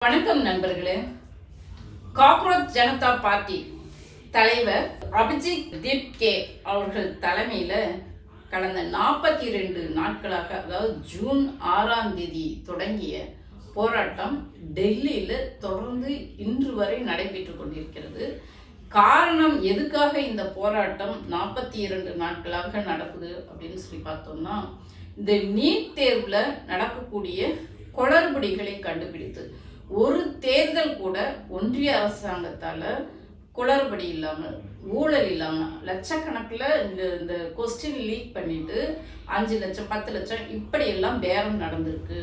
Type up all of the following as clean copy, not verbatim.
வணக்கம் நண்பர்களே. Cockroach Janata party தலைவர் அபிஜித் தீப்கே அவர்கள் தலைமையில கடந்த 42 நாட்களாக, அதாவது ஜூன் 6ஆம் தேதி தொடங்கிய போராட்டம் டெல்லியில தொடர்ந்து இன்று வரை நடைபெற்றுக் கொண்டிருக்கிறது. காரணம் எதுக்காக இந்த போராட்டம் 42 நாட்களாக நடக்குது அப்படின்னு சொல்லி பார்த்தோம்னா, இந்த நீட் தேர்வுல நடக்கக்கூடிய குளறுபடிகளை கண்டுபிடித்து, ஒரு தேர்தல் கூட ஒன்றிய அரசாங்கத்தால் குளறுபடி இல்லாமல், ஊழல் இல்லாமல், லட்சக்கணக்கில் இந்த கொஸ்டின் லீக் பண்ணிட்டு 5 லட்சம் 10 லட்சம் இப்படியெல்லாம் பேரம் நடந்திருக்கு.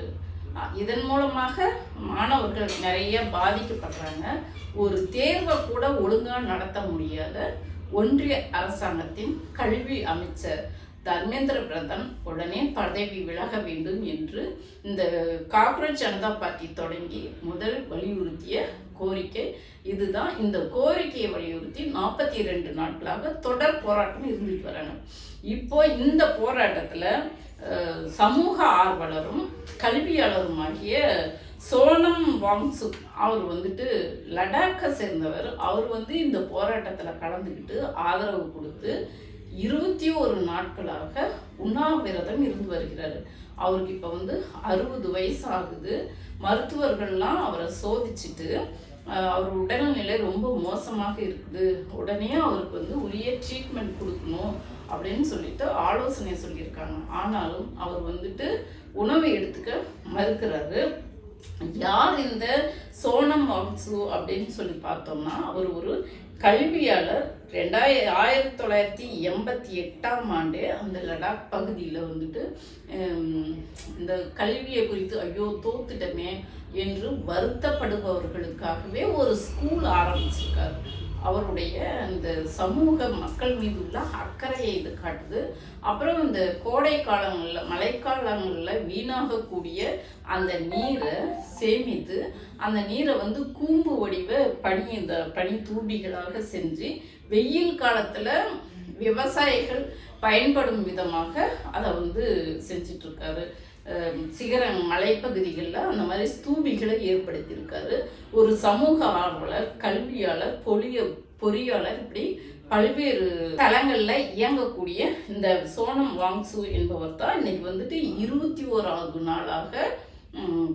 இதன் மூலமாக மாணவர்கள் நிறைய பாதிக்கப்படுறாங்க. ஒரு தேர்வை கூட ஒழுங்காக நடத்த முடியாத ஒன்றிய அரசாங்கத்தின் கல்வி அமைச்சர் தர்மேந்திர பிரதான் உடனே பதவி விலக வேண்டும் என்று இந்த காக்ரோச் ஜனதா பார்ட்டி தொடங்கி முதல் வலியுறுத்திய கோரிக்கை இதுதான். இந்த கோரிக்கையை வலியுறுத்தி 42 நாட்களாக தொடர் போராட்டம் இருந்துட்டு வராங்க. இப்போ இந்த போராட்டத்தில் சமூக ஆர்வலரும் கல்வியாளருமாகிய சோனம் வாங்சுக் அவர் லடாக்கை சேர்ந்தவர். அவர் இந்த போராட்டத்தில் கலந்துக்கிட்டு ஆதரவு கொடுத்து 21 நாட்களாக உண்ணாவிரதம் இருந்து வருகிறாரு. அவருக்கு இப்போ 60 வயசு ஆகுது. மருத்துவர்கள்லாம் அவரை சோதிச்சுட்டு அவர் உடல்நிலை ரொம்ப மோசமாக இருக்குது, உடனே அவருக்கு உரிய ட்ரீட்மெண்ட் கொடுக்கணும் அப்படின்னு சொல்லிட்டு ஆலோசனை சொல்லியிருக்காங்க. ஆனாலும் அவர் உணவை எடுத்துக்க மறுக்கிறாரு. யார் இந்த சோனம் வாங்சு அப்படின்னு சொல்லி பார்த்தோம்னா, அவர் ஒரு கல்வியாளர். 1988ஆம் ஆண்டு அந்த லடாக் பகுதியில் இந்த கல்வியை குறித்து ஐயோ தோத்துட்டமே என்று வருத்தப்படுபவர்களுக்காகவே ஒரு ஸ்கூல் ஆரம்பிச்சிருக்காரு. அவருடைய அந்த சமூக மக்கள் மீது உள்ள அக்கறையை இது காட்டுது. அப்புறம் இந்த கோடை காலங்களில், மழைக்காலங்களில் வீணாகக்கூடிய அந்த நீரை சேமித்து அந்த நீரை கூம்பு வடிவ பனி தூபிகளாக செஞ்சு வெயில் காலத்தில் விவசாயிகள் பயன்படும் விதமாக அதை செஞ்சிட்டு இருக்காரு. மலைப்பகுதிகளில் அந்த மாதிரி ஸ்தூபிகளை ஏற்படுத்தியிருக்காரு. ஒரு சமூக ஆர்வலர், கல்வியாளர், பொறியாளர், இப்படி பல்வேறு தளங்கள்ல இயங்கக்கூடிய இந்த சோனம் வாங்சு என்பவர் தான் இன்னைக்கு 21ஆவது நாளாக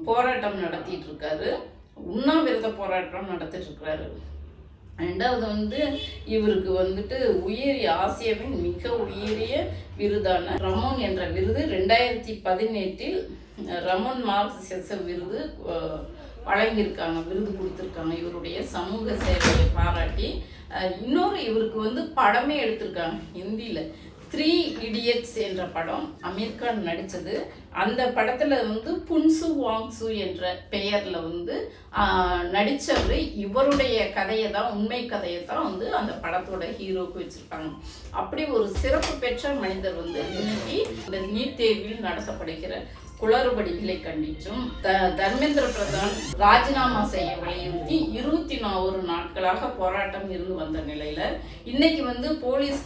போராட்டம் நடத்திட்டு இருக்காரு. உண்ணாவிரத போராட்டம் நடத்திட்டு இருக்கிறாரு. ரெண்டாவது இவருக்கு உயரிய ஆசியாவின் மிக உயரிய விருதான ரமோன் என்ற விருது 2018 ரமோன் மார்க்ஸ் விருது வழங்கியிருக்காங்க, விருது கொடுத்துருக்காங்க இவருடைய சமூக சேவையை பாராட்டி. இன்னொரு இவருக்கு படமே எடுத்திருக்காங்க ஹிந்தியில். 3 Idiots என்ற படம் அமீர் கான் நடித்தது. அந்த படத்தில் புன்சு வாங்சு என்ற பெயரில் நடித்தவர் இவருடைய கதையை தான், உண்மை கதையை தான் அந்த படத்தோட ஹீரோக்கு வச்சுருக்காங்க. அப்படி ஒரு சிறப்பு பெற்ற மனிதர் இன்னைக்கு இந்த நீட் தேர்வில் நடத்தப்படுகிற குளறுபடிகளை கண்டிச்சும் தர்மேந்திர பிரதான் ராஜினாமா செய்ய வலியுறுத்தி 21 நாட்களாக போராட்டம் இருந்து வந்த நிலையில இன்னைக்கு போலீஸ்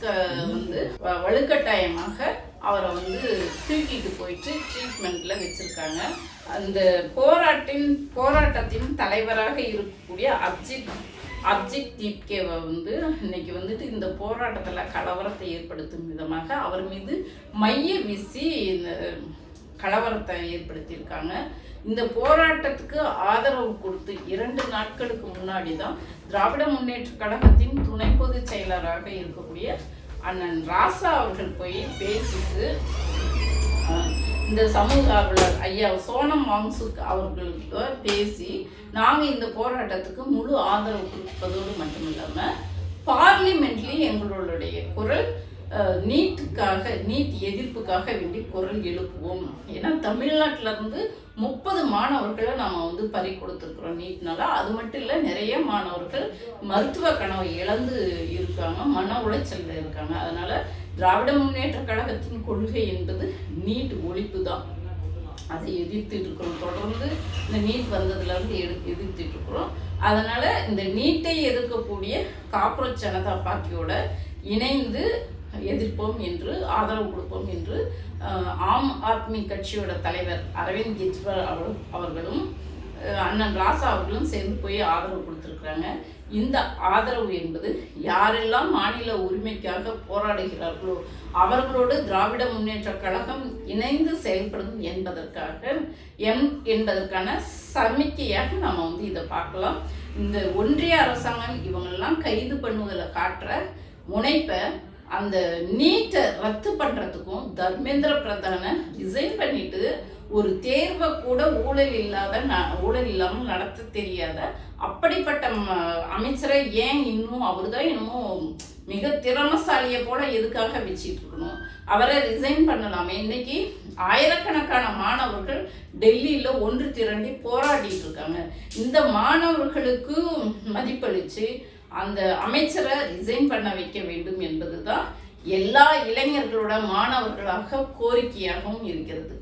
வலுக்கட்டாயமாக அவரை தூக்கிட்டு போயிட்டு ட்ரீட்மெண்ட்ல வச்சிருக்காங்க. அந்த போராட்டத்தின் தலைவராக இருக்கக்கூடிய அபிஜித் தீப்கேவை இன்னைக்கு இந்த போராட்டத்தில் கலவரத்தை ஏற்படுத்தும் விதமாக அவர் மீது மைய வீசி இந்த கலவரத்தை ஏற்படுத்தியிருக்காங்க. இந்த போராட்டத்துக்கு ஆதரவு கொடுத்து 2 நாட்களுக்கு முன்னாடி தான் திராவிட முன்னேற்ற கழகத்தின் துணை பொதுச் செயலராக இருக்கக்கூடிய அண்ணன் ராசா அவர்கள் போய் பேசிட்டு இந்த சமூக ஆர்வலர் ஐயா சோனம் வாங்சுக் அவர்களுக்கு பேசி நாங்கள் இந்த போராட்டத்துக்கு முழு ஆதரவு கொடுப்பதோடு மட்டும் இல்லாமல் பார்லிமெண்ட்லேயும் எங்களுடைய குரல் நீட் எதிர்ப்புக்காக வேண்டி குரல் எழுப்புவோம். ஏன்னா தமிழ்நாட்டிலேருந்து 30 மாணவர்களை நாம் பறி கொடுத்துருக்குறோம் நீட்னால. அது மட்டும் இல்லை, நிறைய மாணவர்கள் மருத்துவ கனவை இழந்து இருக்காங்க, மன உளைச்சலில் இருக்காங்க. அதனால திராவிட முன்னேற்ற கழகத்தின் கொள்கை என்பது நீட் ஒழிப்பு தான். அதை எதிர்த்துட்டு இருக்கிறோம். தொடர்ந்து இந்த நீட் வந்ததுலேருந்து எதிர்த்துட்டு இருக்கிறோம். அதனால இந்த நீட்டை எதிர்க்கக்கூடிய காக்ரோச் ஜனதா பார்ட்டியோட இணைந்து எதிர்ப்போம் என்று, ஆதரவு கொடுப்போம் என்று ஆம் ஆத்மி கட்சியோட தலைவர் அரவிந்த் கெஜ்ரிவால் அவர்களும் அண்ணன் ராசா அவர்களும் சேர்ந்து போய் ஆதரவு கொடுத்துருக்குறாங்க. இந்த ஆதரவு என்பது யாரெல்லாம் மாநில உரிமைக்காக போராடுகிறார்களோ அவர்களோடு திராவிட முன்னேற்ற கழகம் இணைந்து செயல்படும் என்பதற்கான சமிக்கையாக நம்ம வந்து இதை பார்க்கலாம். இந்த ஒன்றிய அரசாங்கம் இவங்கெல்லாம் கைது பண்ணுவதில் காட்டுற முனைப்பை அந்த நீட்டை ரத்து பண்ணுறதுக்கும் தர்மேந்திர பிரதானை ரிசைன் பண்ணிட்டு ஒரு தேர்வை கூட ஊழல் இல்லாமல் நடத்த தெரியாத அப்படிப்பட்ட அமைச்சரை ஏன் இன்னும் அவர் தான் என்னமோ மிக திறமசாலியை போல எதுக்காக வச்சுட்டு இருக்கணும்? அவரை ரிசைன் பண்ணலாமே. இன்னைக்கு ஆயிரக்கணக்கான மாணவர்கள் டெல்லியில் ஒன்று திரண்டி போராடிட்டு இருக்காங்க. இந்த மாணவர்களுக்கு மதிப்பளித்து அந்த அமைச்சரை ரிசைன் பண்ண வைக்க வேண்டும் என்பதுதான் எல்லா இளைஞர்களோட மாணவர்களாக கோரிக்கையாகவும் இருக்கிறது.